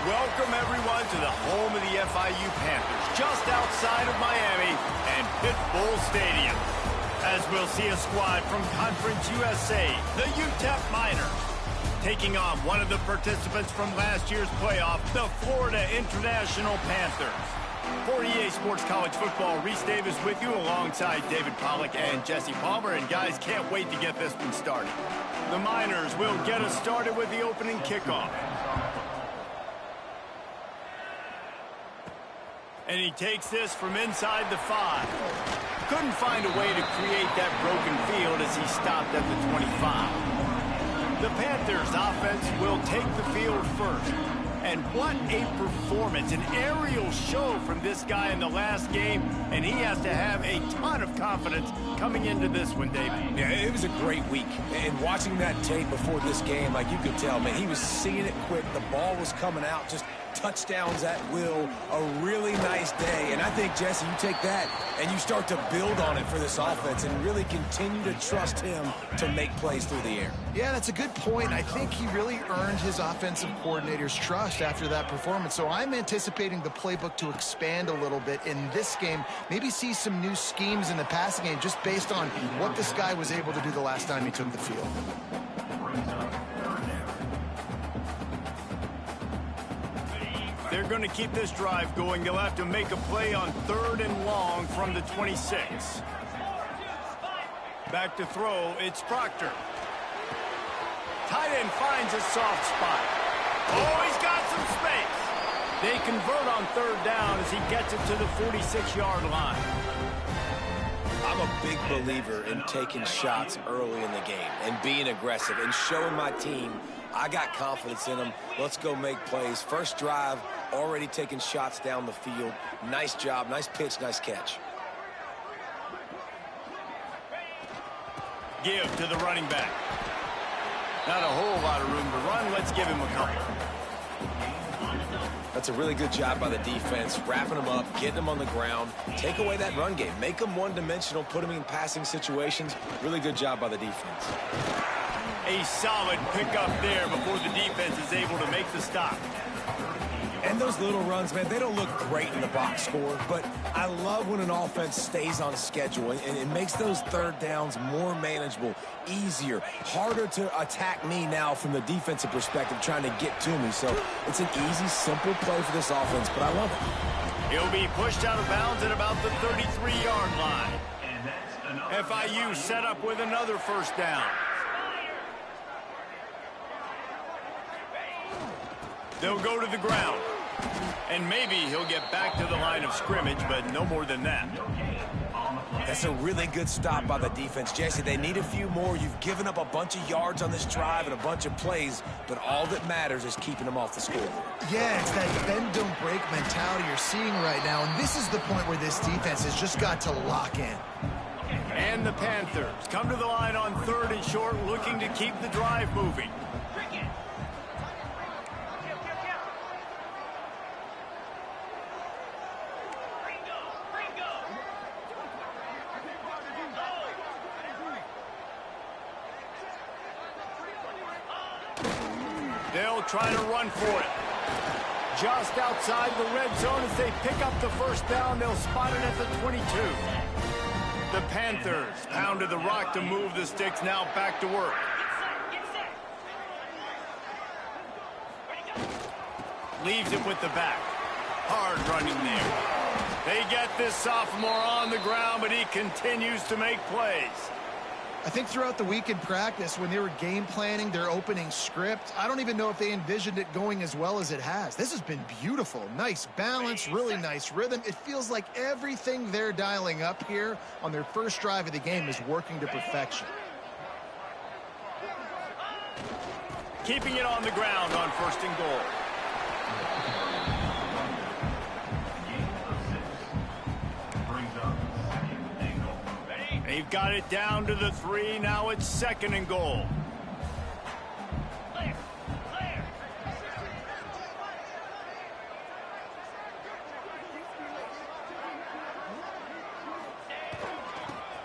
Welcome, everyone, to the home of the FIU Panthers, just outside of Miami and Pitbull Stadium. As we'll see a squad from Conference USA, the UTEP Miners, taking on one of the participants from last year's playoff, the Florida International Panthers. For EA Sports College Football, Reese Davis with you alongside David Pollack and Jesse Palmer. And guys, can't wait to get this one started. The Miners will get us started with the opening kickoff. And he takes this from inside the 5. Couldn't find a way to create that broken field as he stopped at the 25. The Panthers offense will take the field first. And what a performance, an aerial show from this guy in the last game, and he has to have a ton of confidence coming into this one, David. Yeah, it was a great week, and watching that tape before this game, like you could tell, man, he was seeing it quick, the ball was coming out, just touchdowns at will, a really nice day. And I think, Jesse, you take that and you start to build on it for this offense and really continue to trust him to make plays through the air. Yeah, that's a good point. I think he really earned his offensive coordinator's trust after that performance. So I'm anticipating the playbook to expand a little bit in this game, maybe see some new schemes in the passing game just based on what this guy was able to do the last time he took the field. They're going to keep this drive going. They'll have to make a play on 3rd and long from the 26. Back to throw, it's Proctor. Tight end finds a soft spot. Oh, he's got some space. They convert on 3rd down as he gets it to the 46-yard line. I'm a big believer in taking shots early in the game and being aggressive and showing my team I got confidence in them. Let's go make plays. First drive, already taking shots down the field. Nice job, nice pitch, nice catch. Give to the running back. Not a whole lot of room to run. Let's give him a couple. That's a really good job by the defense, wrapping them up, getting them on the ground. Take away that run game. Make them one-dimensional, put them in passing situations. Really good job by the defense. A solid pickup there before the defense is able to make the stop. And those little runs, man, they don't look great in the box score, but I love when an offense stays on schedule, and it makes those 3rd downs more manageable, easier, harder to attack me now from the defensive perspective trying to get to me. So it's an easy, simple play for this offense, but I love it. He'll be pushed out of bounds at about the 33-yard line. FIU set up with another 1st down. They'll go to the ground. And maybe he'll get back to the line of scrimmage, but no more than that. That's a really good stop by the defense. Jesse, they need a few more. You've given up a bunch of yards on this drive and a bunch of plays, but all that matters is keeping them off the score. Yeah, it's that bend, don't break mentality you're seeing right now, and this is the point where this defense has just got to lock in. And the Panthers come to the line on 3rd and short, looking to keep the drive moving. They'll try to run for it. Just outside the red zone as they pick up the 1st down. They'll spot it at the 22. The Panthers pounded the rock to move the sticks. Now back to work. Leaves it with the back. Hard running there. They get this sophomore on the ground, but he continues to make plays. I think throughout the week in practice, when they were game planning their opening script, I don't even know if they envisioned it going as well as it has. This has been beautiful. Nice balance, really nice rhythm. It feels like everything they're dialing up here on their 1st drive of the game is working to perfection. Keeping it on the ground on 1st and goal. They've got it down to the 3. Now it's 2nd and goal.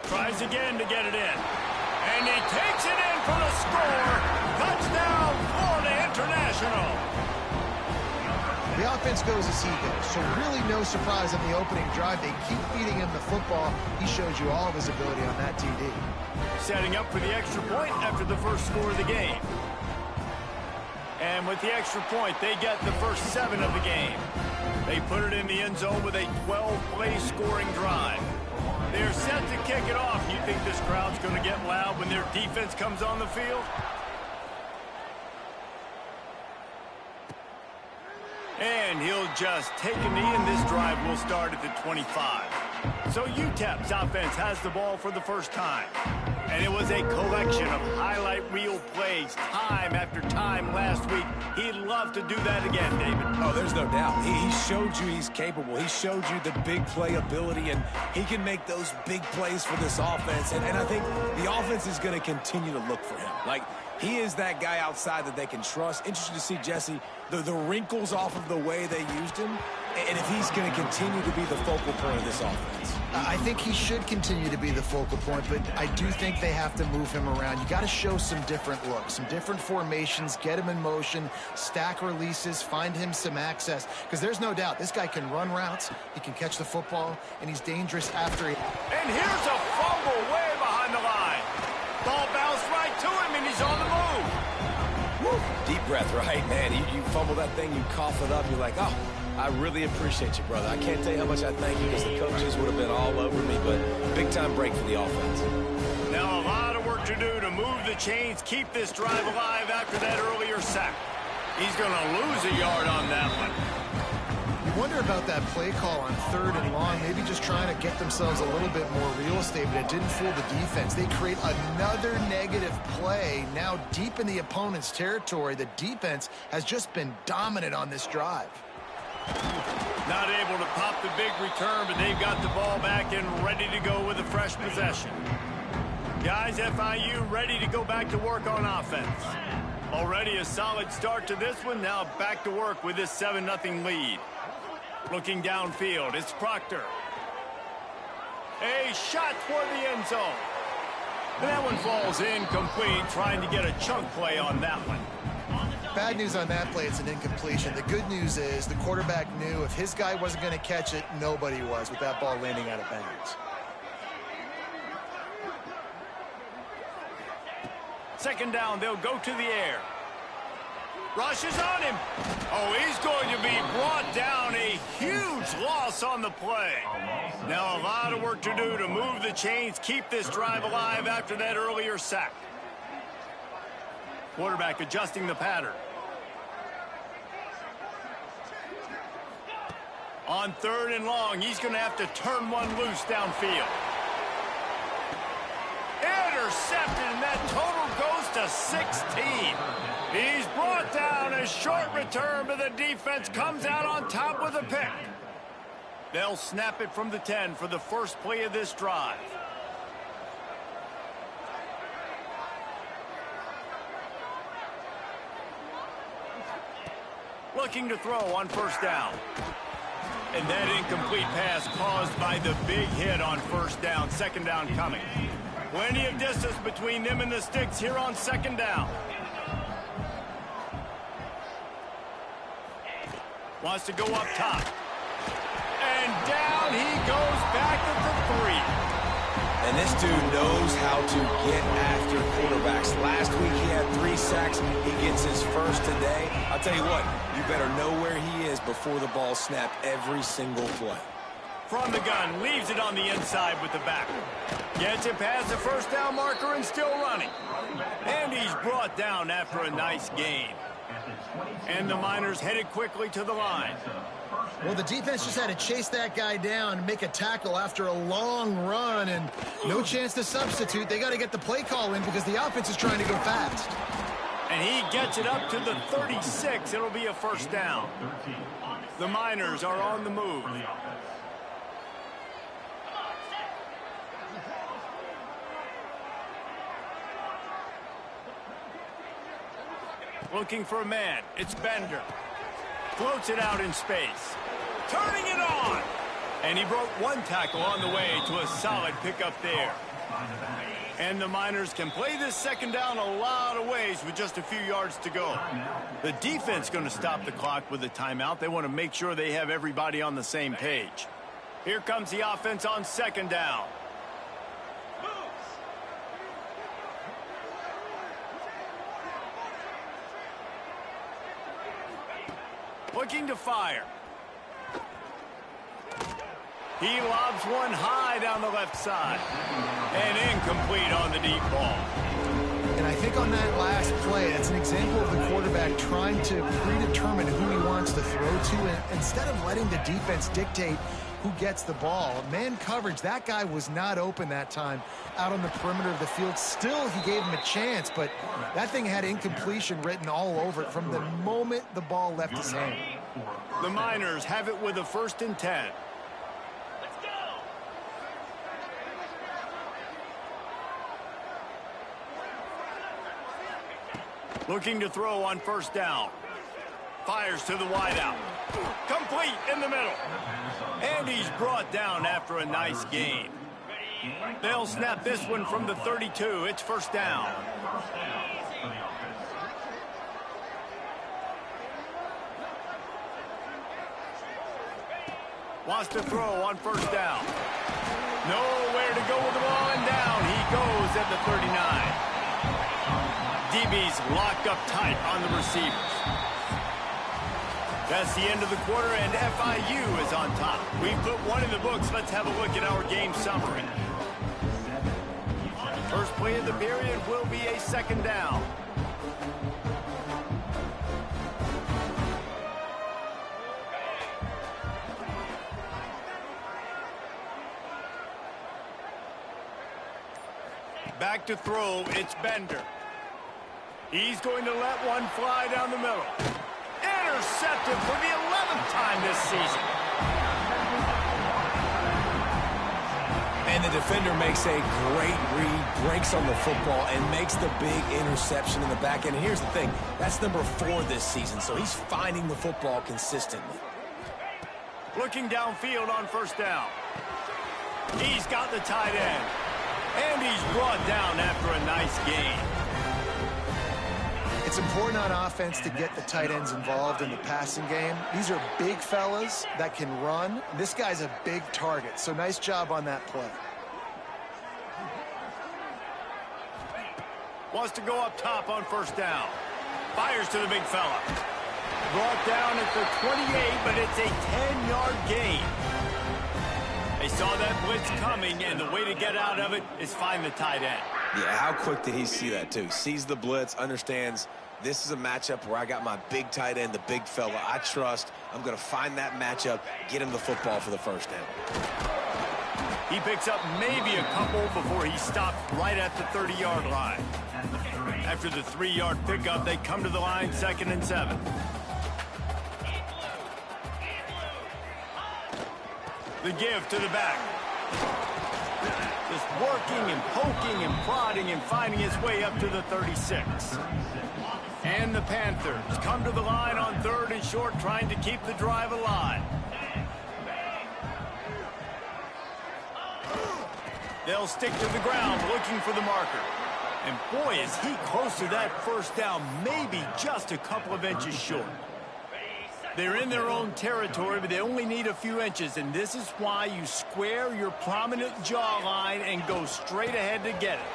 Tries again to get it in. And he takes it in for the score. Touchdown, Florida International. The offense goes as he goes, so really no surprise on the opening drive. They keep feeding him the football. He showed you all of his ability on that TD. Setting up for the extra point after the first score of the game. And with the extra point, they get the first 7 of the game. They put it in the end zone with a 12-play scoring drive. They're set to kick it off. You think this crowd's going to get loud when their defense comes on the field? And he'll just take a knee, and this drive will start at the 25. So UTEP's offense has the ball for the first time. And it was a collection of highlight reel plays time after time last week. He'd love to do that again, David. Oh, there's no doubt. He showed you he's capable. He showed you the big play ability, and he can make those big plays for this offense. And I think the offense is going to continue to look for him. Like, he is that guy outside that they can trust. Interesting to see, Jesse, the wrinkles off of the way they used him, and if he's going to continue to be the focal point of this offense. I think he should continue to be the focal point, but I do think they have to move him around. You got to show some different looks, some different formations, get him in motion, stack releases, find him some access, because there's no doubt this guy can run routes, he can catch the football, and he's dangerous after he... And here's a fumble way behind the line. Ball bounced right to him, and he's on the move. Woo. Deep breath, right, man? You fumble that thing, you cough it up, you're like, oh, I really appreciate you, brother. I can't tell you how much I thank you, because the coaches would have been all over me, but big-time break for the offense. Now a lot of work to do to move the chains, keep this drive alive after that earlier sack. He's going to lose a yard on that one. You wonder about that play call on 3rd and long, maybe just trying to get themselves a little bit more real estate, but it didn't fool the defense. They create another negative play now deep in the opponent's territory. The defense has just been dominant on this drive. Not able to pop the big return, but they've got the ball back and ready to go with a fresh possession. Guys, FIU ready to go back to work on offense. Already a solid start to this one. Now back to work with this 7-0 lead. Looking downfield, it's Proctor. A shot toward the end zone. That one falls incomplete, trying to get a chunk play on that one. Bad news on that play, it's an incompletion. The good news is the quarterback knew if his guy wasn't going to catch it, nobody was with that ball landing out of bounds. Second down, they'll go to the air. Rush is on him. Oh, he's going to be brought down. A huge loss on the play. Now a lot of work to do to move the chains, keep this drive alive after that earlier sack. Quarterback adjusting the pattern. On 3rd and long, he's going to have to turn one loose downfield. Intercepted, and that total goes to 16. He's brought down. A short return, but the defense comes out on top with a pick. They'll snap it from the 10 for the first play of this drive. Looking to throw on 1st down. And that incomplete pass caused by the big hit on 1st down. 2nd down coming. Plenty of distance between them and the sticks here on 2nd down. Wants to go up top. And down he goes back at the 3. And this dude knows how to get after quarterbacks. Last week he had 3 sacks. He gets his first today. I'll tell you what, you better know where he is before the ball snapped every single play. From the gun, leaves it on the inside with the back. Gets it past the 1st down marker and still running. And he's brought down after a nice gain. And the Miners headed quickly to the line. Well, the defense just had to chase that guy down and make a tackle after a long run, and no chance to substitute. They got to get the play call in because the offense is trying to go fast. And he gets it up to the 36. It'll be a 1st down. The Miners are on the move. Looking for a man. It's Bender. Floats it out in space. Turning it on. And he broke one tackle on the way to a solid pickup there. And the Miners can play this second down a lot of ways with just a few yards to go. The defense going to stop the clock with a timeout. They want to make sure they have everybody on the same page. Here comes the offense on second down. Looking to fire. He lobs one high down the left side. And incomplete on the deep ball. And I think on that last play, that's an example of the quarterback trying to predetermine who he wants to throw to. And instead of letting the defense dictate who gets the ball, man coverage, that guy was not open that time out on the perimeter of the field. Still, he gave him a chance, but that thing had incompletion written all over it from the moment the ball left his hand. The Miners have it with a 1st and 10. Looking to throw on 1st down. Fires to the wideout. Complete in the middle. And he's brought down after a nice gain. They'll snap this one from the 32. It's 1st down. Wants to throw on 1st down. Nowhere to go with the ball, and down he goes at the 39. DB's locked up tight on the receivers. That's the end of the quarter, and FIU is on top. We've put one in the books. Let's have a look at our game summary. First play of the period will be a 2nd down. Back to throw, it's Bender. He's going to let one fly down the middle. Intercepted for the 11th time this season. And the defender makes a great read, breaks on the football, and makes the big interception in the back end. And here's the thing, that's number 4 this season, so he's finding the football consistently. Looking downfield on 1st down. He's got the tight end. And he's brought down after a nice gain. It's important on offense to get the tight ends involved in the passing game. These are big fellas that can run. This guy's a big target, so nice job on that play. Wants to go up top on 1st down. Fires to the big fella. Brought down at the 28, but it's a 10-yard gain. They saw that blitz coming, and the way to get out of it is find the tight end. Yeah, how quick did he see that, too? Sees the blitz, understands this is a matchup where I got my big tight end, the big fella I trust. I'm going to find that matchup, get him the football for the 1st down. He picks up maybe a couple before he stopped right at the 30-yard line. After the 3-yard pickup, they come to the line 2nd and 7. The give to the back. Just working and poking and prodding and finding his way up to the 36. And the Panthers come to the line on 3rd and short, trying to keep the drive alive. They'll stick to the ground looking for the marker. And boy, is he close to that 1st down, maybe just a couple of inches short. They're in their own territory, but they only need a few inches, and this is why you square your prominent jawline and go straight ahead to get it.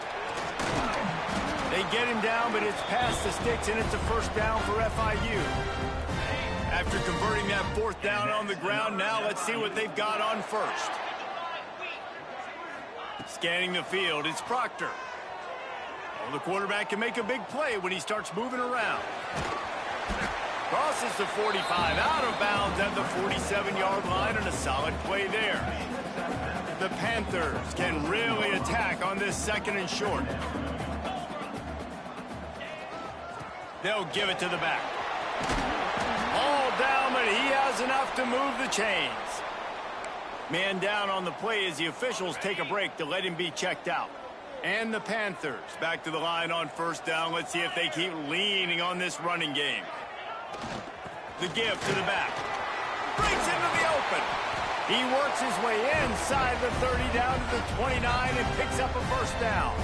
They get him down, but it's past the sticks, and it's a 1st down for FIU. After converting that 4th down on the ground, now let's see what they've got on 1st. Scanning the field, it's Proctor. Well, the quarterback can make a big play when he starts moving around. Crosses the 45, out of bounds at the 47-yard line, and a solid play there. The Panthers can really attack on this 2nd and short. They'll give it to the back. All down, but he has enough to move the chains. Man down on the play as the officials take a break to let him be checked out. And the Panthers back to the line on 1st down. Let's see if they keep leaning on this running game. The give to the back. Breaks into the open. He works his way inside the 30 down to the 29 and picks up a first down.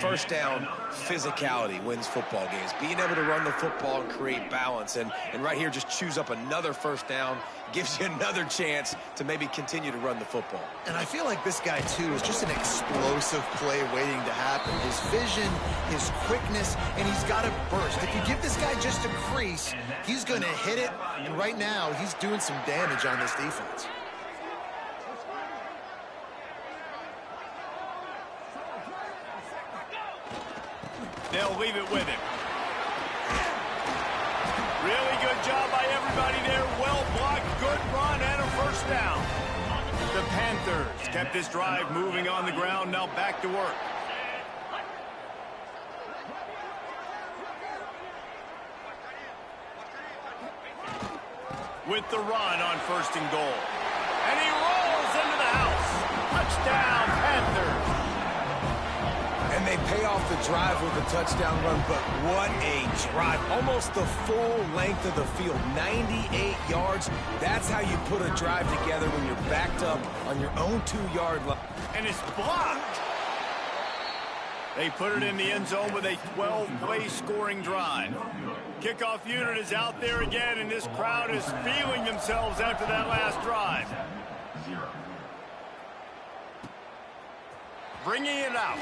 First down, physicality wins football games. Being able to run the football and create balance. And right here, just choose up another first down, gives you another chance to maybe continue to run the football. And I feel like this guy, too, is just an explosive play waiting to happen. His vision, his quickness, and he's got a burst. If you give this guy just a crease, he's going to hit it. And right now, he's doing some damage on this defense. They'll leave it with him. Really good job by everybody there. Well blocked, good run, and a first down. The Panthers kept this drive moving on the ground. Now back to work. With the run on 1st and goal. And he rolls into the house. Touchdown, Panthers. And they pay off the drive with a touchdown run, but what a drive. Almost the full length of the field, 98 yards. That's how you put a drive together when you're backed up on your own 2-yard line. And it's blocked. They put it in the end zone with a 12-play scoring drive. Kickoff unit is out there again, and this crowd is feeling themselves after that last drive. Bringing it out.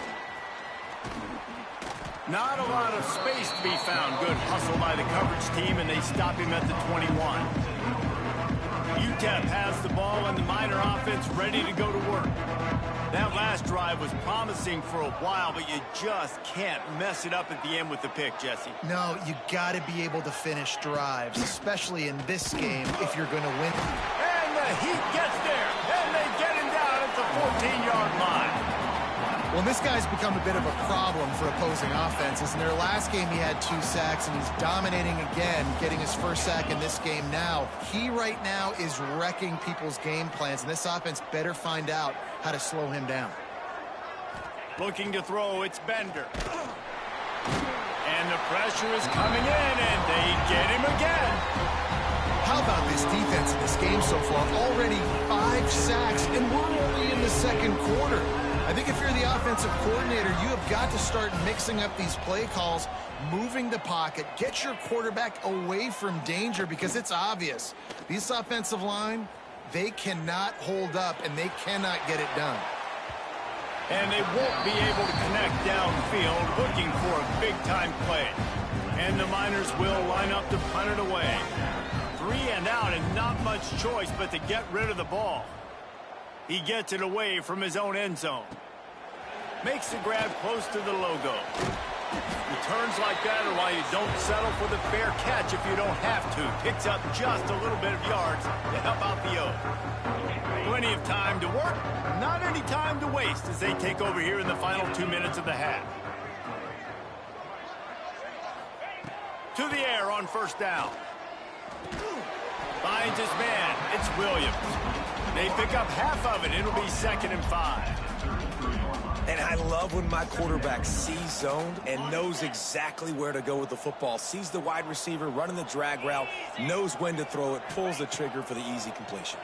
Not a lot of space to be found. Good hustle by the coverage team, and they stop him at the 21. UTEP has the ball, and the Miner offense ready to go to work. That last drive was promising for a while, but you just can't mess it up at the end with the pick, Jesse. No, you got to be able to finish drives, especially in this game if you're going to win. And the Heat gets there, and they get him down at the 14-yard line. Well, this guy's become a bit of a problem for opposing offenses. In their last game, he had 2 sacks, and he's dominating again, getting his first sack in this game now. He right now is wrecking people's game plans, and this offense better find out how to slow him down. Looking to throw, it's Bender. And the pressure is coming in, and they get him again. How about this defense in this game so far? Already 5 sacks, and we're only in the 2nd quarter. I think if you're the offensive coordinator, you have got to start mixing up these play calls, moving the pocket, get your quarterback away from danger, because it's obvious. This offensive line, they cannot hold up, and they cannot get it done. And they won't be able to connect downfield, looking for a big-time play. And the Miners will line up to punt it away. 3 and out, and not much choice but to get rid of the ball. He gets it away from his own end zone. Makes the grab close to the logo. Returns like that are why you don't settle for the fair catch if you don't have to. Picks up just a little bit of yards to help out the O. Plenty of time to work, not any time to waste as they take over here in the final 2 minutes of the half. To the air on 1st down. Finds his man. It's Williams. They pick up half of it. It'll be 2nd and 5. And I love when my quarterback sees zoned and knows exactly where to go with the football. Sees the wide receiver running the drag route, knows when to throw it, pulls the trigger for the easy completion.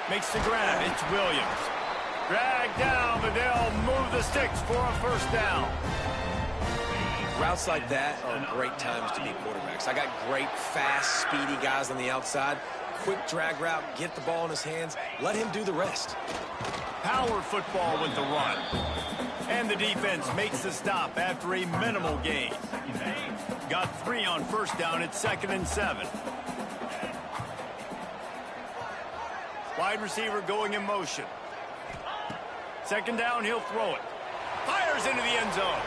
Makes the grab. It's Williams. Drag down, but they'll move the sticks for a 1st down. Routes like that are great times to be quarterbacks. I got great, fast, speedy guys on the outside. Quick drag route, get the ball in his hands, let him do the rest. Power football with the run. And the defense makes the stop after a minimal gain. Got 3 on 1st down at 2nd and 7. Wide receiver going in motion. 2nd down, he'll throw it. Fires into the end zone.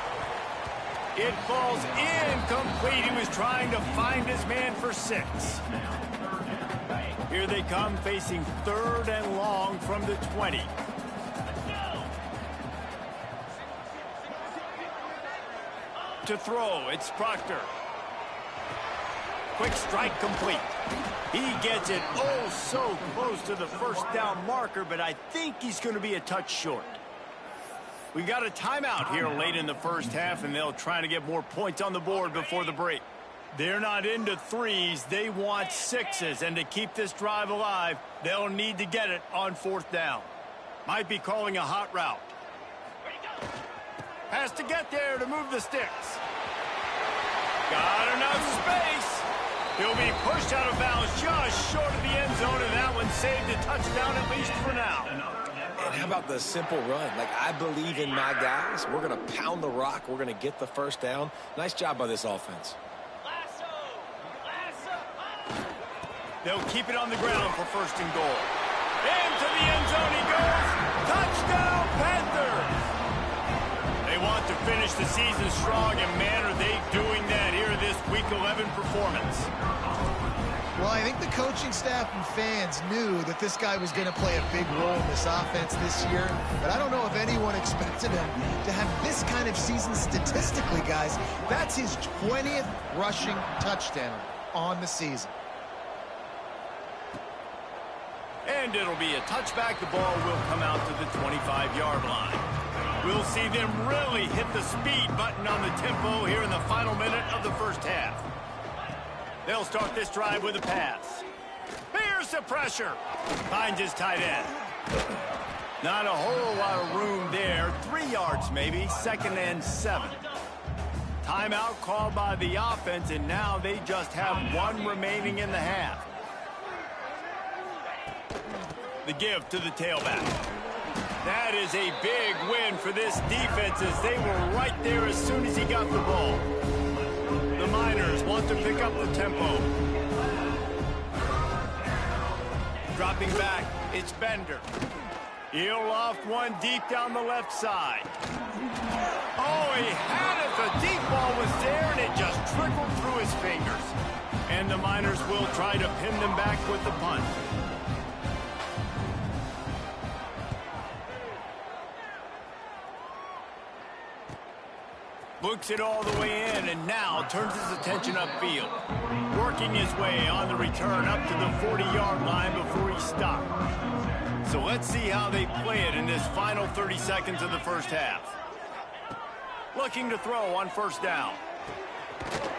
It falls incomplete. He was trying to find his man for 6. Here they come, facing 3rd and long from the 20. To throw, it's Proctor. Quick strike complete. He gets it oh so close to the 1st down marker, but I think he's going to be a touch short. We got a timeout here late in the 1st half, and they'll try to get more points on the board before the break. They're not into threes. They want sixes. And to keep this drive alive, they'll need to get it on 4th down. Might be calling a hot route. Has to get there to move the sticks. Got enough space. He'll be pushed out of bounds just short of the end zone, and that one saved a touchdown at least for now. And how about the simple run? Like, I believe in my guys. We're going to pound the rock. We're going to get the first down. Nice job by this offense. They'll keep it on the ground for 1st and goal. Into the end zone he goes. Touchdown, Panthers! They want to finish the season strong, and man, are they doing that here in this Week 11 performance. Well, I think the coaching staff and fans knew that this guy was going to play a big role in this offense this year, but I don't know if anyone expected him to have this kind of season statistically, guys. That's his 20th rushing touchdown on the season. And it'll be a touchback. The ball will come out to the 25-yard line. We'll see them really hit the speed button on the tempo here in the final minute of the 1st half. They'll start this drive with a pass. Here's the pressure. Finds his tight end. Not a whole lot of room there. 3 yards maybe. 2nd and 7. Timeout called by the offense, and now they just have 1 remaining in the half. The give to the tailback. That is a big win for this defense, as they were right there as soon as he got the ball. The Miners want to pick up the tempo. Dropping back, it's Bender. He'll loft one deep down the left side. Oh, he had it. The deep ball was there, and it just trickled through his fingers. And the Miners will try to pin them back with the punt. Looks it all the way in, and now turns his attention upfield. Working his way on the return up to the 40-yard line before he stopped. So let's see how they play it in this final 30 seconds of the 1st half. Looking to throw on 1st down.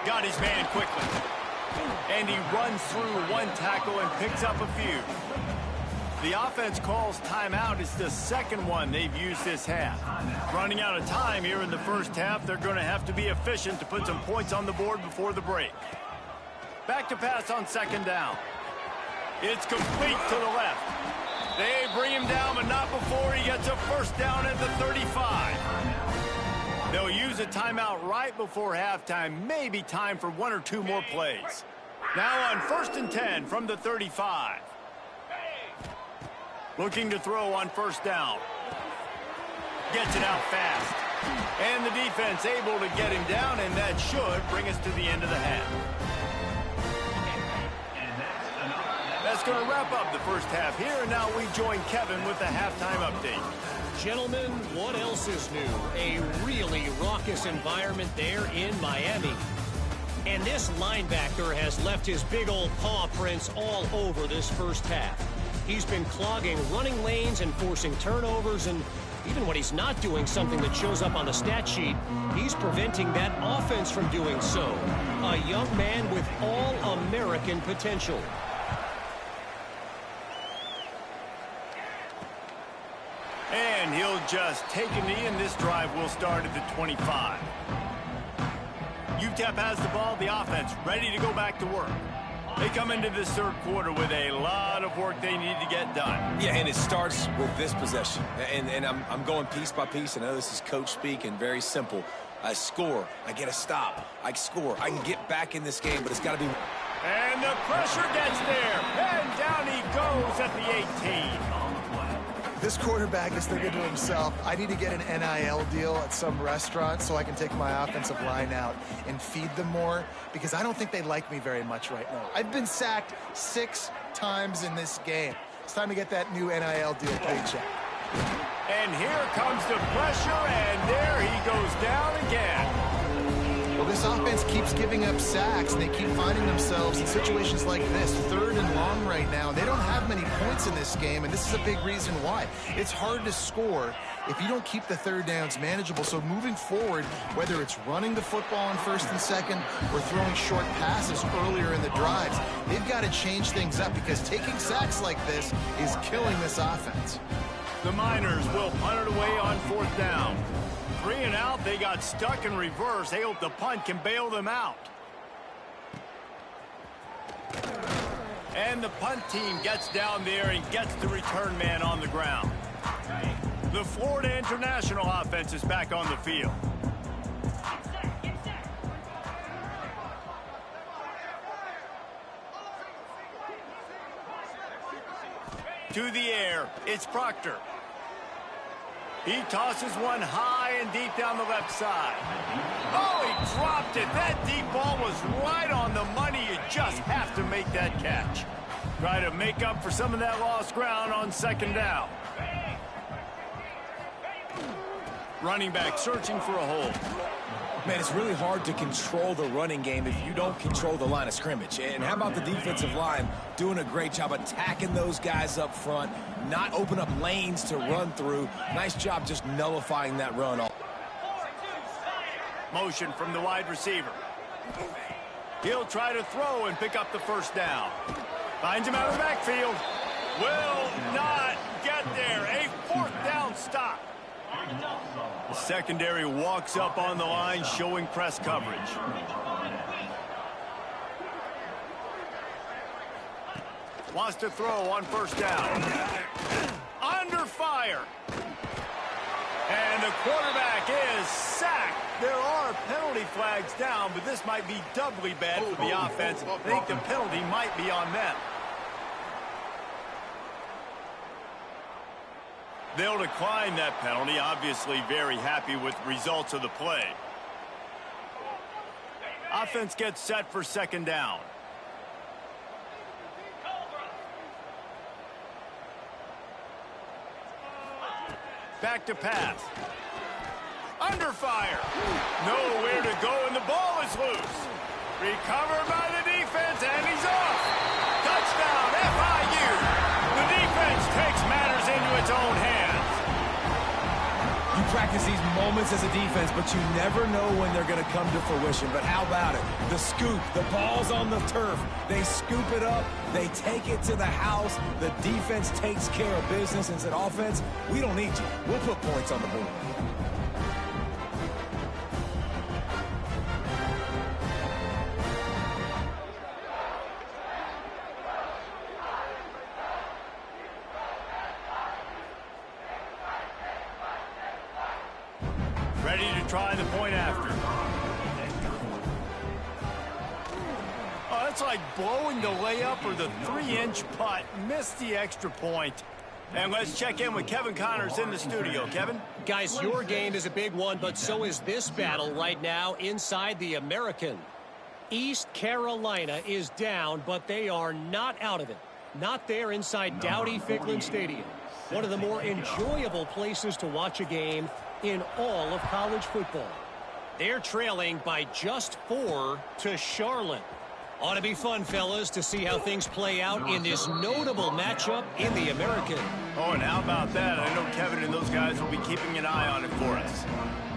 Got his man quickly. And he runs through 1 tackle and picks up a few. The offense calls timeout. It's the 2nd one they've used this half. Running out of time here in the 1st half. They're going to have to be efficient to put some points on the board before the break. Back to pass on 2nd down. It's complete to the left. They bring him down, but not before he gets a 1st down at the 35. They'll use a timeout right before halftime. Maybe time for 1 or 2 more plays. Now on 1st and 10 from the 35. Looking to throw on 1st down. Gets it out fast. And the defense able to get him down, and that should bring us to the end of the half. That's going to wrap up the 1st half here, and now we join Kevin with the halftime update. Gentlemen, what else is new? A really raucous environment there in Miami. And this linebacker has left his big old paw prints all over this 1st half. He's been clogging running lanes and forcing turnovers, and even when he's not doing something that shows up on the stat sheet, he's preventing that offense from doing so. A young man with all-American potential. And he'll just take a knee, and this drive will start at the 25. UTEP has the ball, the offense ready to go back to work. They come into this 3rd quarter with a lot of work they need to get done. Yeah, and it starts with this possession. And I'm going piece by piece. I know this is coach speak and very simple. I score. I get a stop. I score. I can get back in this game, but it's got to be... And the pressure gets there. And down he goes at the 18. This quarterback is thinking to himself, I need to get an NIL deal at some restaurant so I can take my offensive line out and feed them more, because I don't think they like me very much right now. I've been sacked 6 times in this game. It's time to get that new NIL deal paycheck. And here comes the pressure, and there he goes down again. Well, this offense keeps giving up sacks, and they keep finding themselves in situations like this, 3rd and long right now. They don't have many points in this game, and this is a big reason why. It's hard to score if you don't keep the 3rd downs manageable. So moving forward, whether it's running the football on 1st and 2nd or throwing short passes earlier in the drives, they've got to change things up because taking sacks like this is killing this offense. The Miners will punt it away on 4th down. 3 and out, they got stuck in reverse. They hope the punt can bail them out. And the punt team gets down there and gets the return man on the ground. The Florida International offense is back on the field. To the air, it's Proctor. He tosses one high and deep down the left side. Oh, he dropped it. That deep ball was right on the money. You just have to make that catch. Try to make up for some of that lost ground on 2nd down. Running back searching for a hole. Man, it's really hard to control the running game if you don't control the line of scrimmage. And how about the defensive line doing a great job attacking those guys up front, not open up lanes to run through. Nice job just nullifying that run. Motion from the wide receiver. He'll try to throw and pick up the 1st down. Finds him out of the backfield. Will not get there. A 4th down stop. The secondary walks up on the line, showing press coverage. Wants to throw on 1st down. Under fire. And the quarterback is sacked. There are penalty flags down, but this might be doubly bad for the offense. I think the penalty might be on them. They'll decline that penalty, obviously very happy with the results of the play. Offense gets set for 2nd down. Back to pass. Under fire. Nowhere to go, and the ball is loose. Recovered by the defense, and he's off. Touchdown, FIU. The defense takes matters into its own hands. You practice these moments as a defense, but you never know when they're going to come to fruition. But how about it? The scoop, the ball's on the turf. They scoop it up. They take it to the house. The defense takes care of business and said, offense, we don't need you. We'll put points on the board. Ready to try the point after. Oh, that's like blowing the layup or the 3-inch putt. Missed the extra point. And let's check in with Kevin Connors in the studio. Kevin? Guys, your game is a big one, but so is this battle right now inside the American. East Carolina is down, but they are not out of it. Not there inside Dowdy-Ficklin Stadium. One of the more enjoyable places to watch a game in all of college football. They're trailing by just 4 to Charlotte. Ought to be fun, fellas, to see how things play out in this notable matchup in the American. Oh, and how about that? I know Kevin and those guys will be keeping an eye on it for us.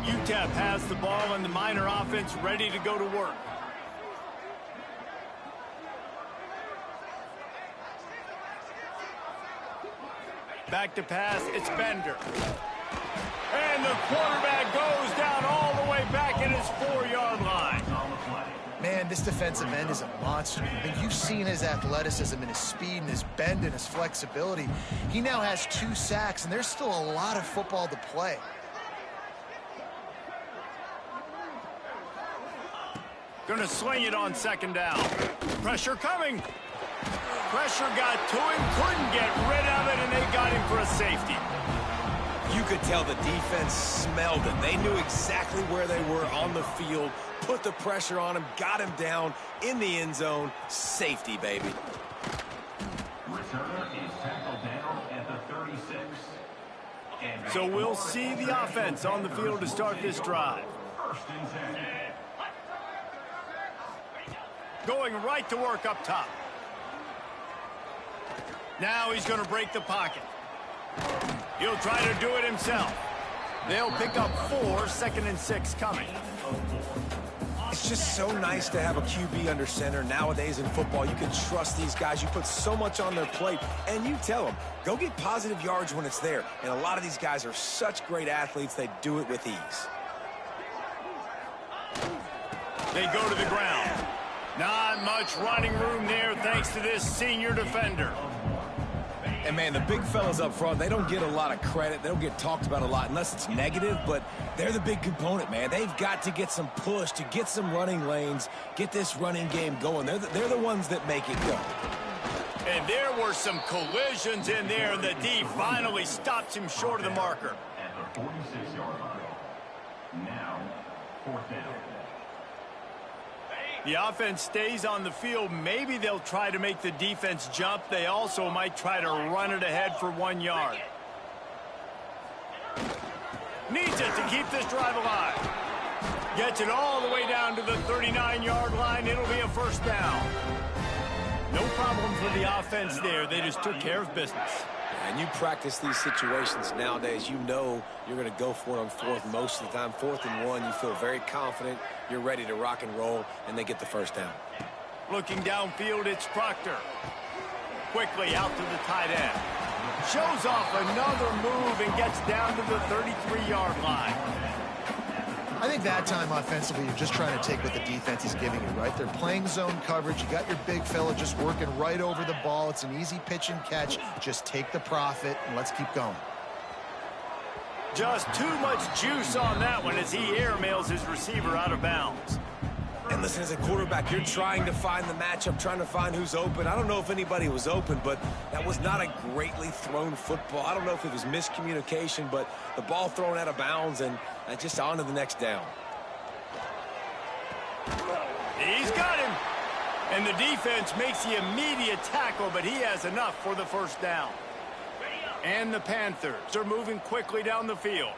UTEP has the ball and the Miner offense ready to go to work. Back to pass, it's Bender. And the quarterback goes down all the way back at his 4-yard line. Man, this defensive end is a monster. I mean, you've seen his athleticism and his speed and his bend and his flexibility. He now has 2 sacks, and there's still a lot of football to play. Gonna sling it on 2nd down. Pressure coming. Pressure got to him, couldn't get rid of it, and they got him for a safety. You could tell the defense smelled it. They knew exactly where they were on the field, put the pressure on him, got him down in the end zone. Safety, baby. Returner is tackled down at the 36. So we'll see the offense on the field to start this drive. 1st and 10. going right to work up top. Now he's going to break the pocket. He'll try to do it himself. They'll pick up 4, 2nd and 6 coming. It's just so nice to have a QB under center. Nowadays in football, you can trust these guys. You put so much on their plate, and you tell them, go get positive yards when it's there. And a lot of these guys are such great athletes, they do it with ease. They go to the ground. Not much running room there thanks to this senior defender. And, man, the big fellas up front, they don't get a lot of credit. They don't get talked about a lot unless it's negative, but they're the big component, man. They've got to get some push, to get some running lanes, get this running game going. They're the ones that make it go. And there were some collisions in there, and the D finally stops him short of the marker. At the 46-yard line. Now, 4th down. The offense stays on the field. Maybe they'll try to make the defense jump. They also might try to run it ahead for 1 yard. Needs it to keep this drive alive. Gets it all the way down to the 39-yard line. It'll be a 1st down. No problem for the offense there. They just took care of business. And you practice these situations nowadays, you know you're going to go for it on 4th most of the time. 4th and 1, you feel very confident, you're ready to rock and roll, and they get the 1st down. Looking downfield, it's Proctor. Quickly out to the tight end. Shows off another move and gets down to the 33-yard line. I think that time offensively, you're just trying to take what the defense is giving you, right? They're playing zone coverage. You got your big fella just working right over the ball. It's an easy pitch and catch. Just take the profit, and let's keep going. Just too much juice on that one as he airmails his receiver out of bounds. And listen, as a quarterback, you're trying to find the matchup, trying to find who's open. I don't know if anybody was open, but that was not a greatly thrown football. I don't know if it was miscommunication, but the ball thrown out of bounds and just on to the next down. He's got him. And the defense makes the immediate tackle, but he has enough for the 1st down. And the Panthers are moving quickly down the field.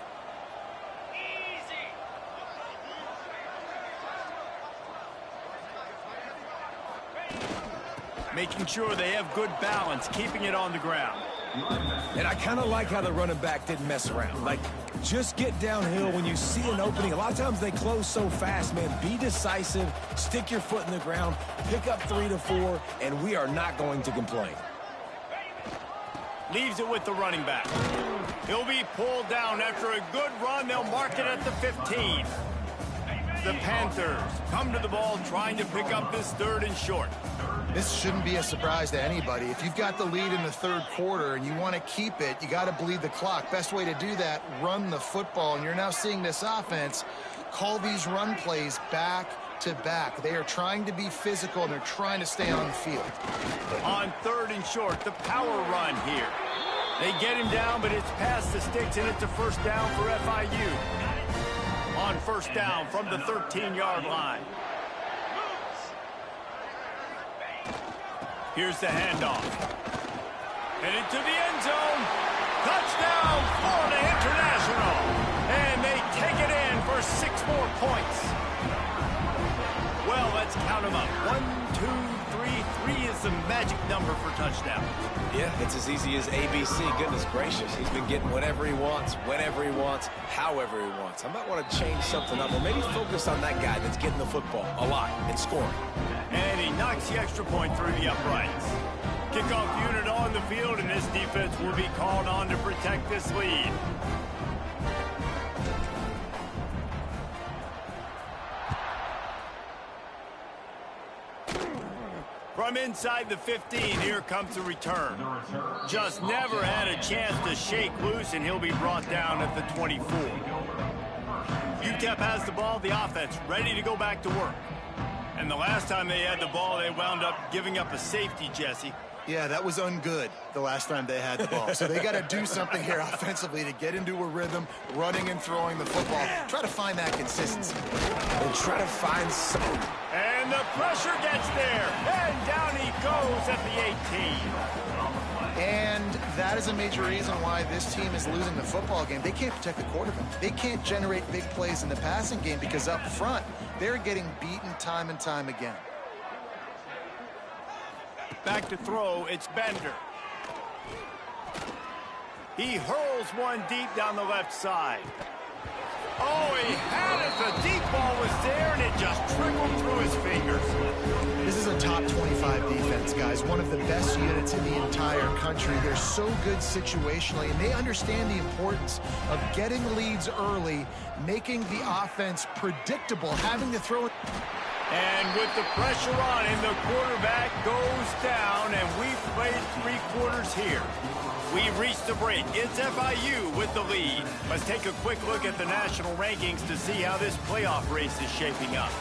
Making sure they have good balance, keeping it on the ground. And I kind of like how the running back didn't mess around. Like, just get downhill when you see an opening. A lot of times they close so fast, man. Be decisive, stick your foot in the ground, pick up 3 to 4, and we are not going to complain. Leaves it with the running back. He'll be pulled down after a good run. They'll mark it at the 15. The Panthers come to the ball trying to pick up this 3rd and short. This shouldn't be a surprise to anybody. If you've got the lead in the 3rd quarter and you want to keep it, you got to bleed the clock. Best way to do that, run the football. And you're now seeing this offense call these run plays back to back. They are trying to be physical, and they're trying to stay on the field. On 3rd and short, the power run here. They get him down, but it's past the sticks, and it's a 1st down for FIU. On 1st down from the 13-yard line. Here's the handoff. Headed to the end zone. Touchdown, Florida International. And they take it in for 6 more points. Well, let's count them up. 1, 2, 3. 3 is the magic number for touchdowns. Yeah, it's as easy as ABC. Goodness gracious. He's been getting whatever he wants, whenever he wants, however he wants. I might want to change something up or maybe focus on that guy that's getting the football a lot and scoring. And he knocks the extra point through the uprights. Kickoff unit on the field, and this defense will be called on to protect this lead. From inside the 15, here comes the return. Just never had a chance to shake loose, and he'll be brought down at the 24. UTEP has the ball, the offense ready to go back to work. And the last time they had the ball, they wound up giving up a safety, Jesse. Yeah, that was ungood the last time they had the ball. So they got to do something here offensively to get into a rhythm, running and throwing the football. Try to find that consistency. And try to find something. And the pressure gets there. And down he goes at the 18. And that is a major reason why this team is losing the football game. They can't protect the quarterback. They can't generate big plays in the passing game because up front, they're getting beaten time and time again. Back to throw, it's Bender. He hurls one deep down the left side. Oh, he had it. The deep ball was there, and it just trickled through his fingers. This is a top 25 defense, guys. One of the best units in the entire country. They're so good situationally, and they understand the importance of getting leads early, making the offense predictable, having to throw it. And with the pressure on him, the quarterback goes down, and we've played 3 quarters here. We've reached the break. It's FIU with the lead. Let's take a quick look at the national rankings to see how this playoff race is shaping up.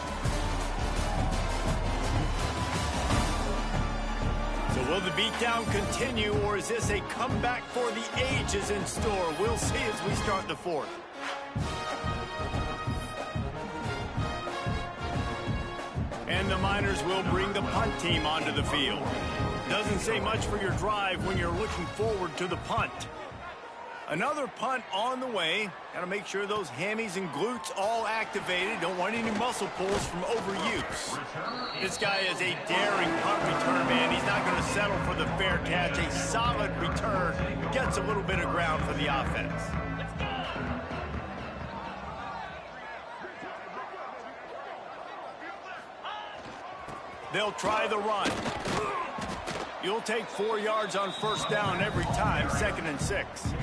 So will the beatdown continue, or is this a comeback for the ages in store? We'll see as we start the 4th. And the Miners will bring the punt team onto the field. Doesn't say much for your drive when you're looking forward to the punt. Another punt on the way. Got to make sure those hammies and glutes all activated. Don't want any muscle pulls from overuse. This guy is a daring punt return man. He's not going to settle for the fair catch. A solid return. Gets a little bit of ground for the offense. They'll try the run. You'll take 4 yards on first down every time, 2nd and 6.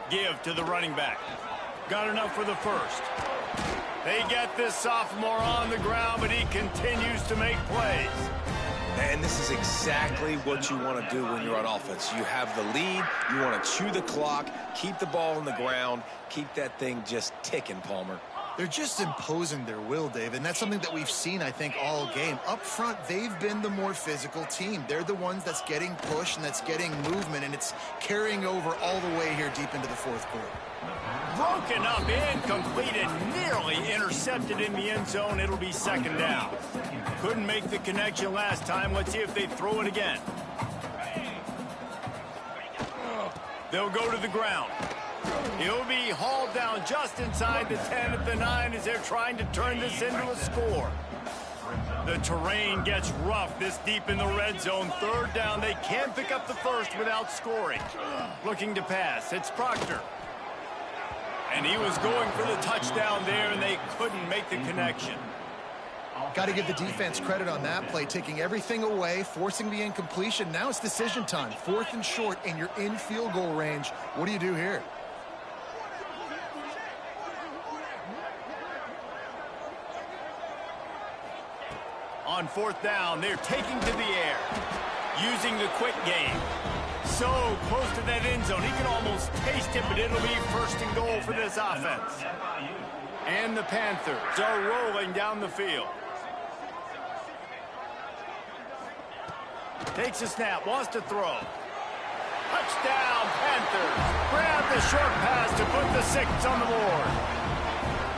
Give to the running back. Got enough for the first. They get this sophomore on the ground, but he continues to make plays. And this is exactly what you want to do when you're on offense. You have the lead. You want to chew the clock, keep the ball on the ground, keep that thing just ticking, Palmer. They're just imposing their will, Dave, and that's something that we've seen, I think, all game. Up front, they've been the more physical team. They're the ones that's getting pushed and that's getting movement, and it's carrying over all the way here deep into the 4th quarter. Broken up, incomplete, and nearly intercepted in the end zone. It'll be 2nd down. Couldn't make the connection last time. Let's see if they throw it again. They'll go to the ground. He'll be hauled down just inside the 10 at the 9 as they're trying to turn this into a score. The terrain gets rough this deep in the red zone. 3rd down. They can't pick up the first without scoring. Looking to pass. It's Proctor. And he was going for the touchdown there, and they couldn't make the connection. Got to give the defense credit on that play, taking everything away, forcing the incompletion. Now it's decision time. 4th and short, and you're in field goal range. What do you do here? On 4th down, they're taking to the air, using the quick game. So close to that end zone, he can almost taste it, but it'll be 1st and goal for this offense. And the Panthers are rolling down the field. Takes a snap, wants to throw. Touchdown, Panthers. Grab the short pass to put the 6 on the board.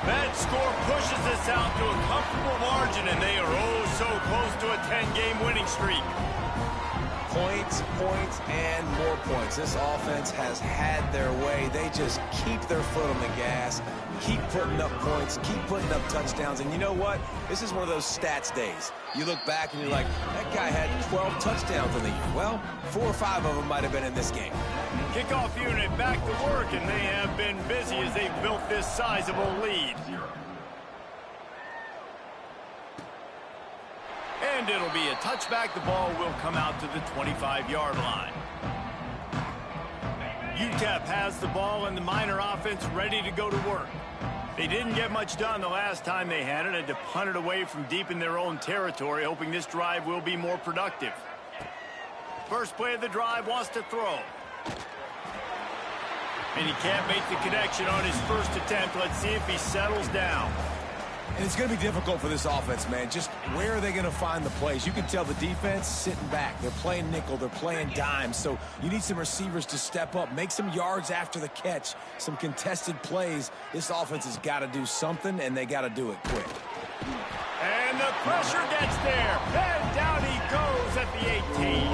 That score pushes us out to a comfortable margin, and they are oh so close to a 10-game winning streak. Points, points, and more points. This offense has had their way. They just keep their foot on the gas, keep putting up points, keep putting up touchdowns. And you know what? This is one of those stats days. You look back and you're like, that guy had 12 touchdowns in the year. Well, 4 or 5 of them might have been in this game. Kickoff unit back to work, and they have been busy as they've built this sizable lead. And it'll be a touchback. The ball will come out to the 25-yard line. UTEP has the ball, and the Miner offense ready to go to work. They didn't get much done the last time they had it. Had to punt it away from deep in their own territory, hoping this drive will be more productive. First play of the drive, wants to throw. And he can't make the connection on his first attempt. Let's see if he settles down. And it's going to be difficult for this offense, man. Just where are they going to find the plays? You can tell the defense sitting back. They're playing nickel. They're playing dime. So you need some receivers to step up, make some yards after the catch, some contested plays. This offense has got to do something, and they got to do it quick. And the pressure gets there. And down he goes at the 18.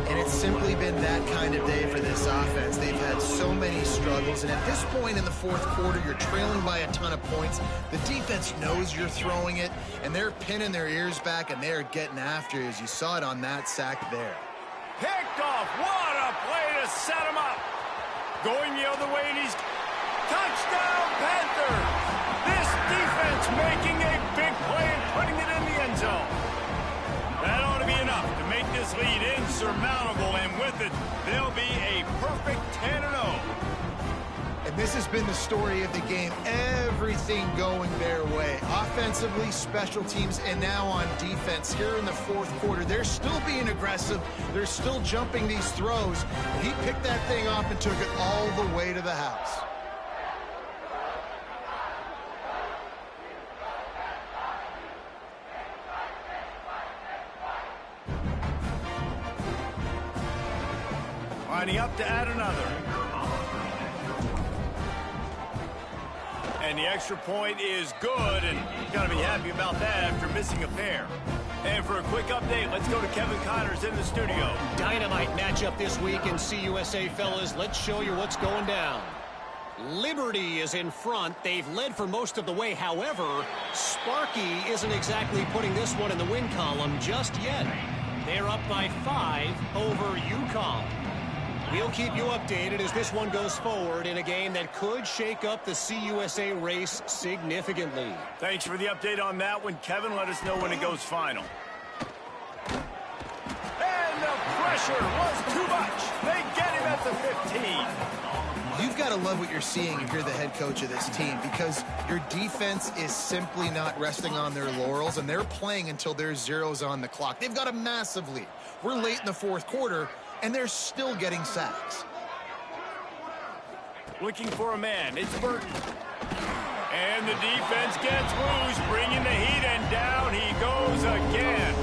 And It's simply been that kind of day for this offense. They've had so many struggles, and at this point in the fourth quarter, you're trailing by a ton of points. The defense knows you're throwing it, and they're pinning their ears back, and they're getting after you, as you saw it on that sack there. Picked off. What a play to set him up. Going the other way, and he's touchdown Panthers. This defense making a big play and putting it in the end zone. That ought to be enough to make this lead insurmountable, and with it, they'll be a perfect 10-0. And this has been the story of the game. Everything going their way. Offensively, special teams, and now on defense here in the fourth quarter. They're still being aggressive. They're still jumping these throws. He picked that thing off and took it all the way to the house. Lining up to add another. And the extra point is good, and you've got to be happy about that after missing a pair. And for a quick update, let's go to Kevin Connors in the studio. Dynamite matchup this week in CUSA, fellas. Let's show you what's going down. Liberty is in front. They've led for most of the way. However, Sparky isn't exactly putting this one in the win column just yet. They're up by 5 over UConn. We'll keep you updated as this one goes forward in a game that could shake up the CUSA race significantly. Thanks for the update on that one, Kevin. Let us know when it goes final. And the pressure was too much. They get him at the 15. You've got to love what you're seeing if you're the head coach of this team, because your defense is simply not resting on their laurels, and they're playing until there's zeros on the clock. They've got a massive lead. We're late in the fourth quarter, and they're still getting sacks. Looking for a man. It's Burton. And the defense gets loose, bringing the heat, and down he goes again.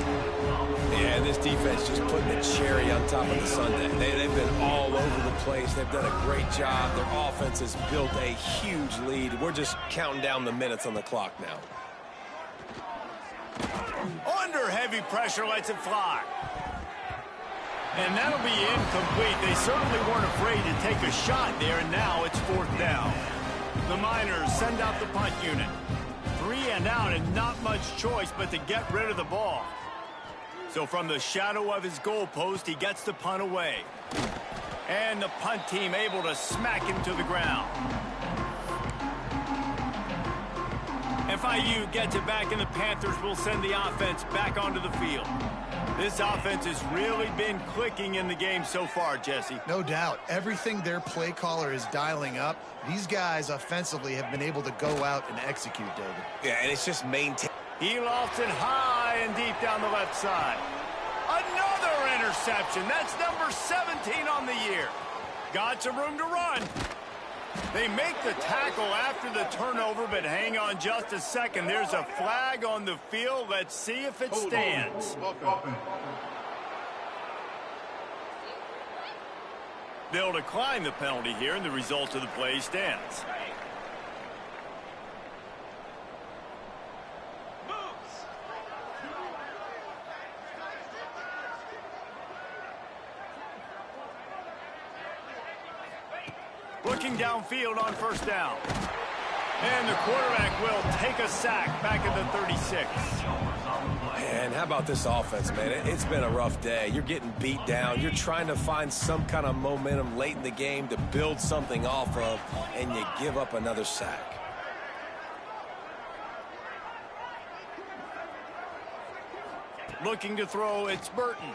Yeah, this defense just putting the cherry on top of the sundae. They've been all over the place. They've done a great job. Their offense has built a huge lead. We're just counting down the minutes on the clock now. Under heavy pressure, lets it fly. And that'll be incomplete. They certainly weren't afraid to take a shot there, and now it's fourth down. The Miners send out the punt unit. 3 and out, and not much choice but to get rid of the ball. So from the shadow of his goalpost, he gets the punt away. And the punt team able to smack him to the ground. FIU gets it back, and the Panthers will send the offense back onto the field. This offense has really been clicking in the game so far, Jesse. No doubt. Everything their play caller is dialing up, these guys offensively have been able to go out and execute, David. Yeah, and it's just maintain. He lofts it high and deep down the left side. Another interception. That's number 17 on the year. Got some room to run. They make the tackle after the turnover, but hang on just a second. There's a flag on the field. Let's see if it stands. They'll decline the penalty here, and the result of the play stands. Looking downfield on first down. And the quarterback will take a sack back at the 36. Man, how about this offense, man? It's been a rough day. You're getting beat down. You're trying to find some kind of momentum late in the game to build something off of, and you give up another sack. Looking to throw, it's Burton.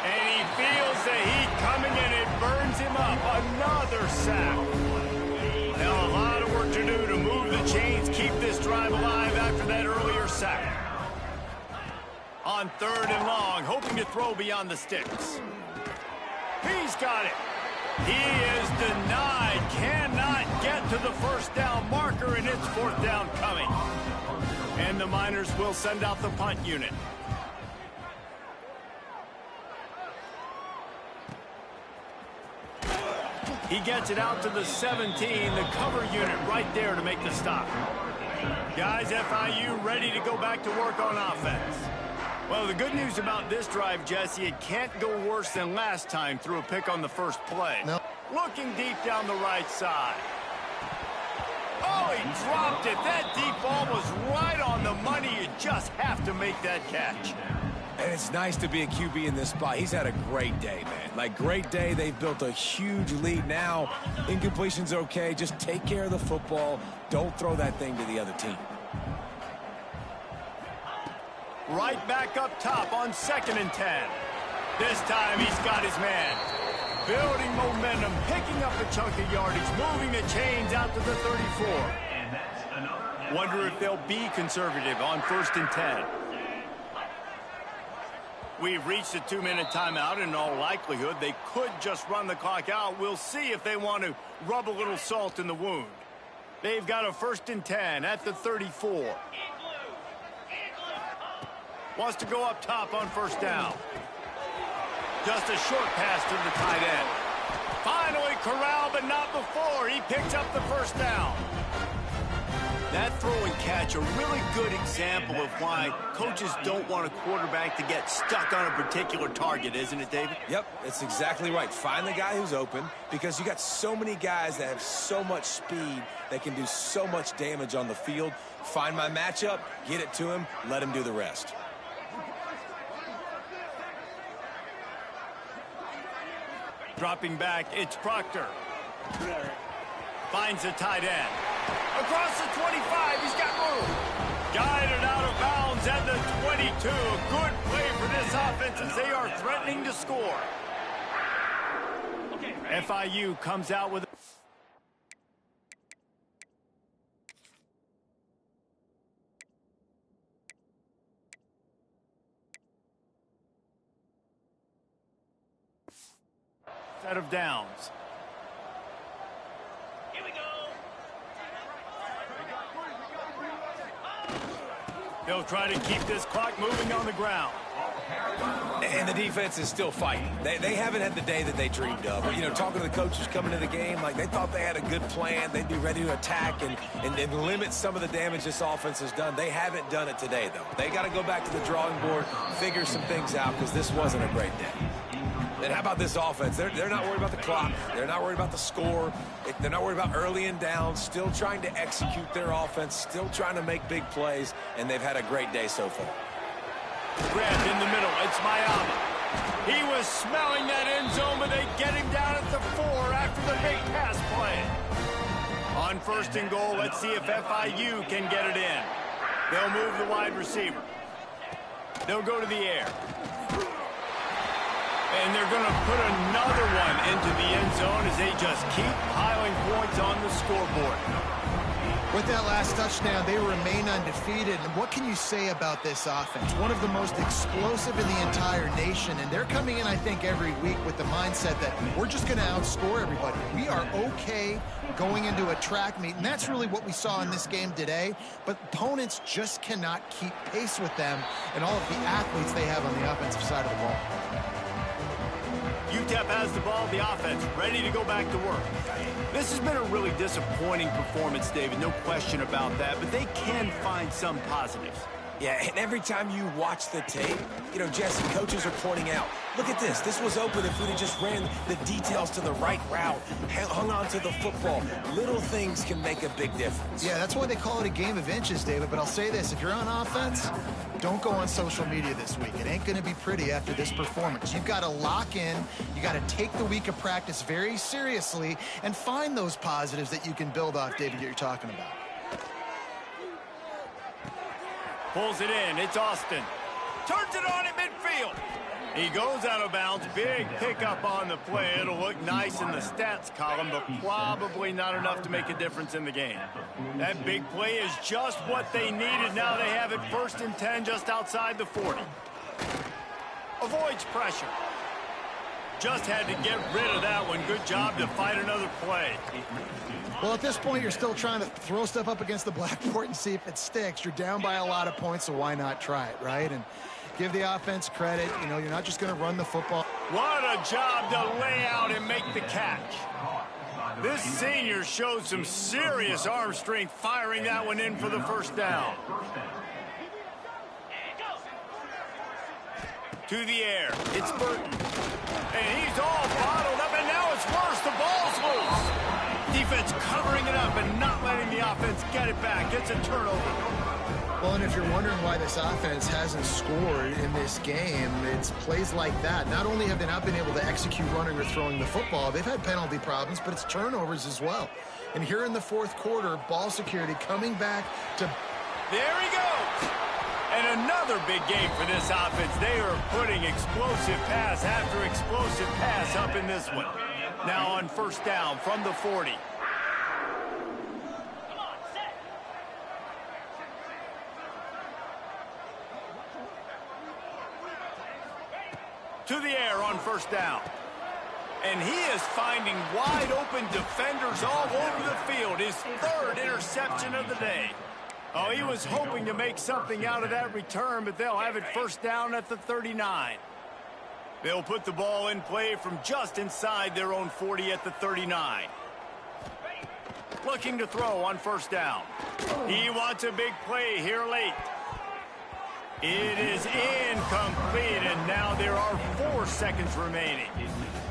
And he feels the heat coming, and it burns him up. Another sack. Now a lot of work to do to move the chains, keep this drive alive after that earlier sack. On 3rd and long, hoping to throw beyond the sticks. He's got it. He is denied. Cannot get to the first down marker, and it's 4th down coming. And the Miners will send out the punt unit. He gets it out to the 17, the cover unit right there to make the stop. Guys, FIU ready to go back to work on offense. Well, the good news about this drive, Jesse, it can't go worse than last time through a pick on the first play. No. Looking deep down the right side. Oh, he dropped it. That deep ball was right on the money. You just have to make that catch. And it's nice to be a QB in this spot. He's had a great day, man. Like, great day. They've built a huge lead now. Incompletion's okay. Just take care of the football. Don't throw that thing to the other team. Right back up top on 2nd and 10. This time he's got his man. Building momentum, picking up a chunk of yardage, moving the chains out to the 34. Wonder if they'll be conservative on 1st and 10. We've reached a 2-minute timeout. In all likelihood, they could just run the clock out. We'll see if they want to rub a little salt in the wound. They've got a 1st and 10 at the 34. Wants to go up top on 1st down. Just a short pass to the tight end. Finally corralled, but not before. He picks up the 1st down. That throw and catch, a really good example of why coaches don't want a quarterback to get stuck on a particular target, isn't it, David? Yep, that's exactly right. Find the guy who's open, because you got so many guys that have so much speed that can do so much damage on the field. Find my matchup, get it to him, let him do the rest. Dropping back, it's Proctor. Finds a tight end. Across the 25, he's got room. Guided out of bounds at the 22. A good play for this offense as they are threatening to score. FIU comes out with set of downs. Here we go. They'll try to keep this clock moving on the ground. And the defense is still fighting. They haven't had the day that they dreamed of. You know, talking to the coaches coming to the game, like they thought they had a good plan. They'd be ready to attack and limit some of the damage this offense has done. They haven't done it today, though. They got to go back to the drawing board, figure some things out, because this wasn't a great day. And how about this offense? They're not worried about the clock. They're not worried about the score. They're not worried about early and down. Still trying to execute their offense. Still trying to make big plays. And they've had a great day so far. Grabbed in the middle. It's Miami. He was smelling that end zone, but they get him down at the 4 after the big pass play. On 1st and goal, let's see if FIU can get it in. They'll move the wide receiver. They'll go to the air. And they're going to put another one into the end zone as they just keep piling points on the scoreboard. With that last touchdown, they remain undefeated. And what can you say about this offense? One of the most explosive in the entire nation. And they're coming in, I think, every week with the mindset that we're just going to outscore everybody. We are okay going into a track meet. And that's really what we saw in this game today. But opponents just cannot keep pace with them and all of the athletes they have on the offensive side of the ball. UTEP has the ball, the offense, ready to go back to work. This has been a really disappointing performance, David, no question about that, but they can find some positives. Yeah, and every time you watch the tape, you know, Jesse, coaches are pointing out, look at this. This was open if we'd have just ran the details to the right route, hung on to the football. Little things can make a big difference. Yeah, that's why they call it a game of inches, David. But I'll say this, if you're on offense, don't go on social media this week. It ain't going to be pretty after this performance. You've got to lock in. You got to take the week of practice very seriously and find those positives that you can build off, David, that you're talking about. Pulls it in. It's Austin. Turns it on at midfield. He goes out of bounds. Big pickup on the play. It'll look nice in the stats column, but probably not enough to make a difference in the game. That big play is just what they needed. Now they have it 1st and 10 just outside the 40. Avoids pressure. Just had to get rid of that one. Good job to fight another play. Well, at this point, you're still trying to throw stuff up against the blackboard and see if it sticks. You're down by a lot of points, so why not try it, right? And give the offense credit. You know, you're not just going to run the football. What a job to lay out and make the catch. This senior showed some serious arm strength firing that one in for the 1st down. To the air. It's Burton. And he's all bottled up, and now it's worse. The ball's loose. Defense covering it up and not letting the offense get it back. It's a turnover. Well, and if you're wondering why this offense hasn't scored in this game, it's plays like that. Not only have they not been able to execute running or throwing the football, they've had penalty problems, but it's turnovers as well. And here in the fourth quarter, ball security coming back to... There he goes. And another big game for this offense. They are putting explosive pass after explosive pass up in this one. Now on first down from the 40. To the air on first down. And he is finding wide open defenders all over the field. His third interception of the day. Oh, he was hoping to make something out of that return, but they'll have it first down at the 39. They'll put the ball in play from just inside their own 40 at the 39. Looking to throw on first down. He wants a big play here late. It is incomplete, and now there are 4 seconds remaining.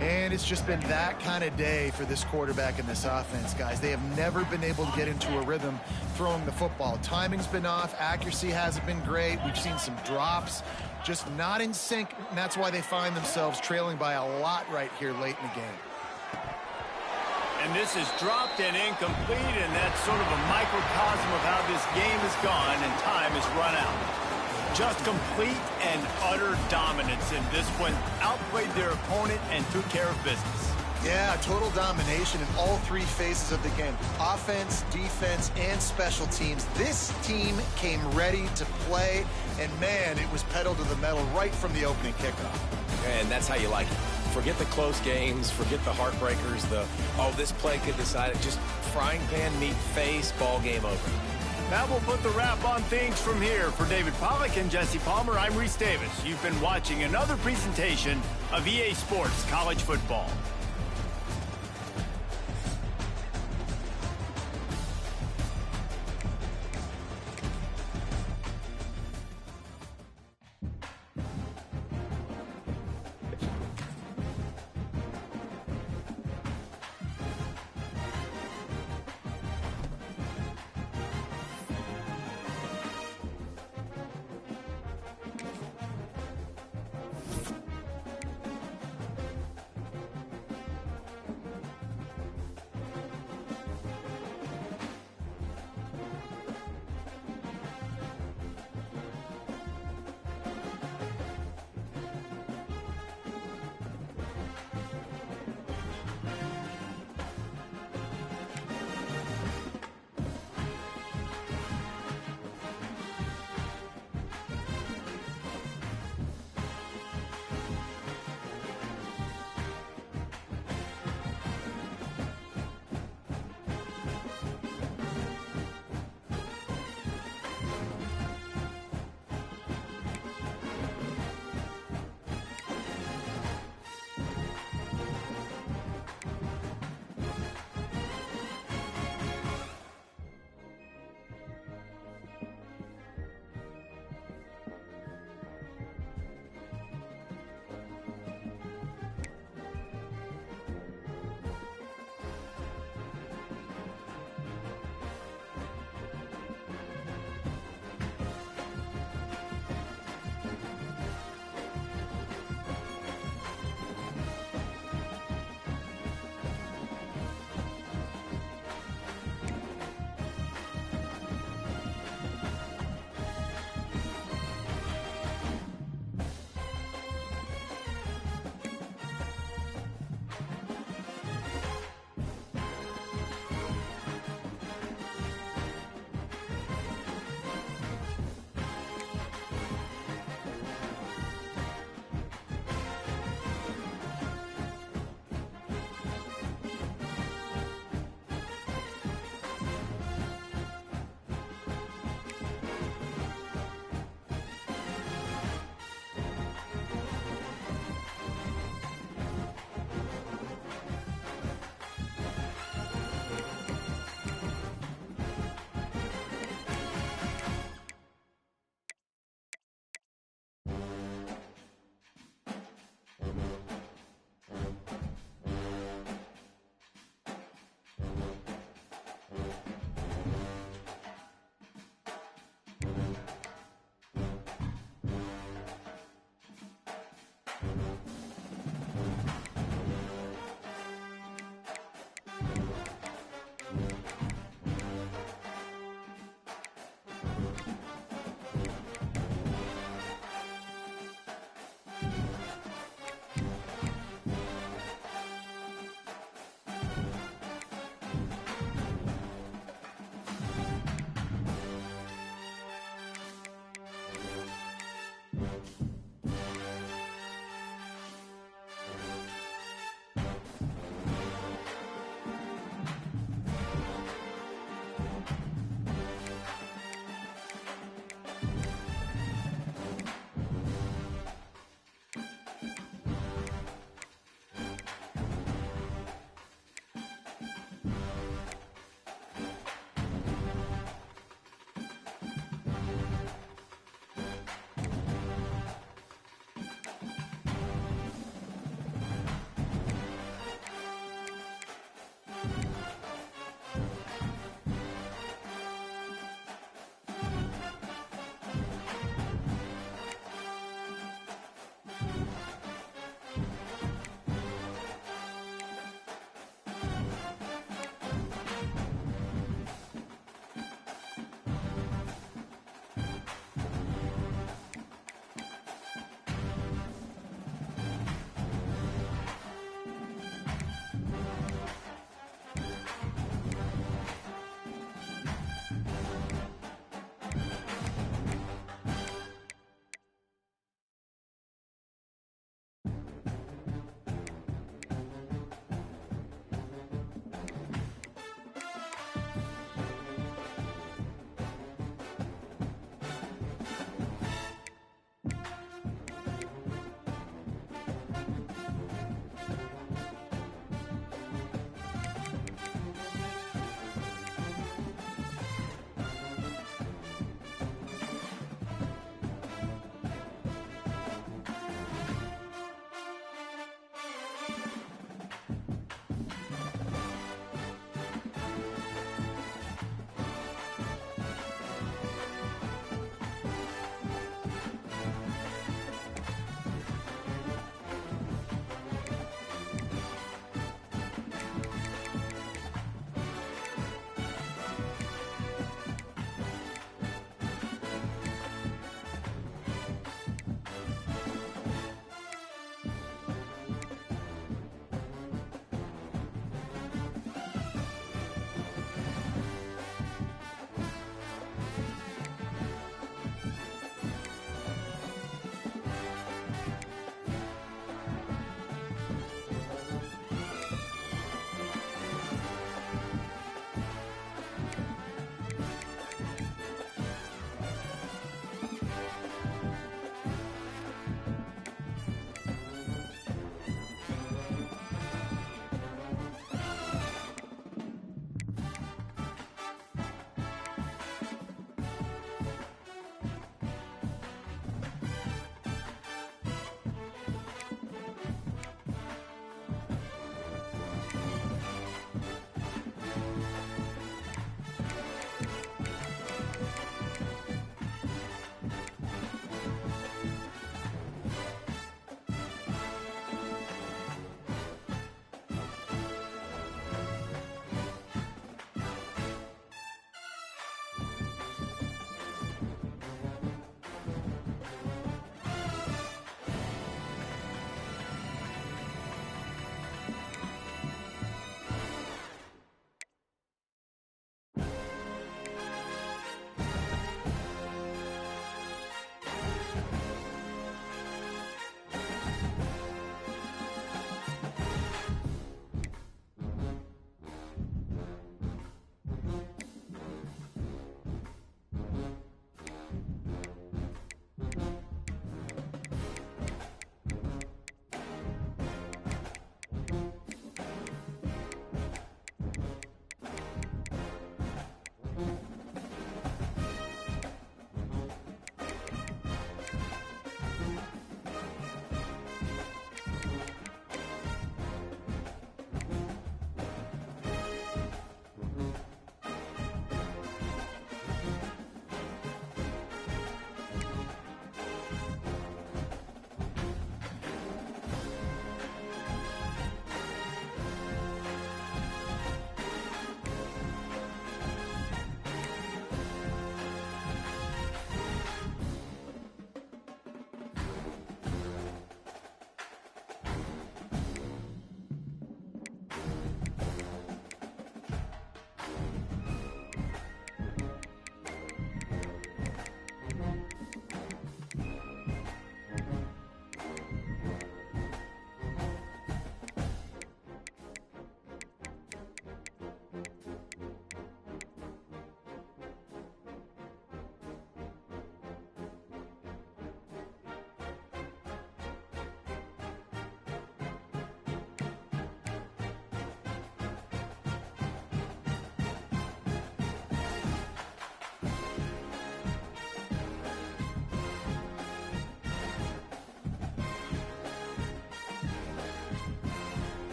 And it's just been that kind of day for this quarterback and this offense, guys. They have never been able to get into a rhythm throwing the football. Timing's been off. Accuracy hasn't been great. We've seen some drops, just not in sync, and that's why they find themselves trailing by a lot right here late in the game. And this is dropped and incomplete, and that's sort of a microcosm of how this game has gone, and time has run out. Just complete and utter dominance in this one. Outplayed their opponent and took care of business. Yeah, total domination in all 3 phases of the game. Offense, defense, and special teams. This team came ready to play, and man, it was pedal to the metal right from the opening kickoff. And that's how you like it. Forget the close games, forget the heartbreakers, this play could decide it. Just frying pan, meat face, ball game over. That will put the wrap on things from here. For David Pollack and Jesse Palmer, I'm Reese Davis. You've been watching another presentation of EA Sports College Football.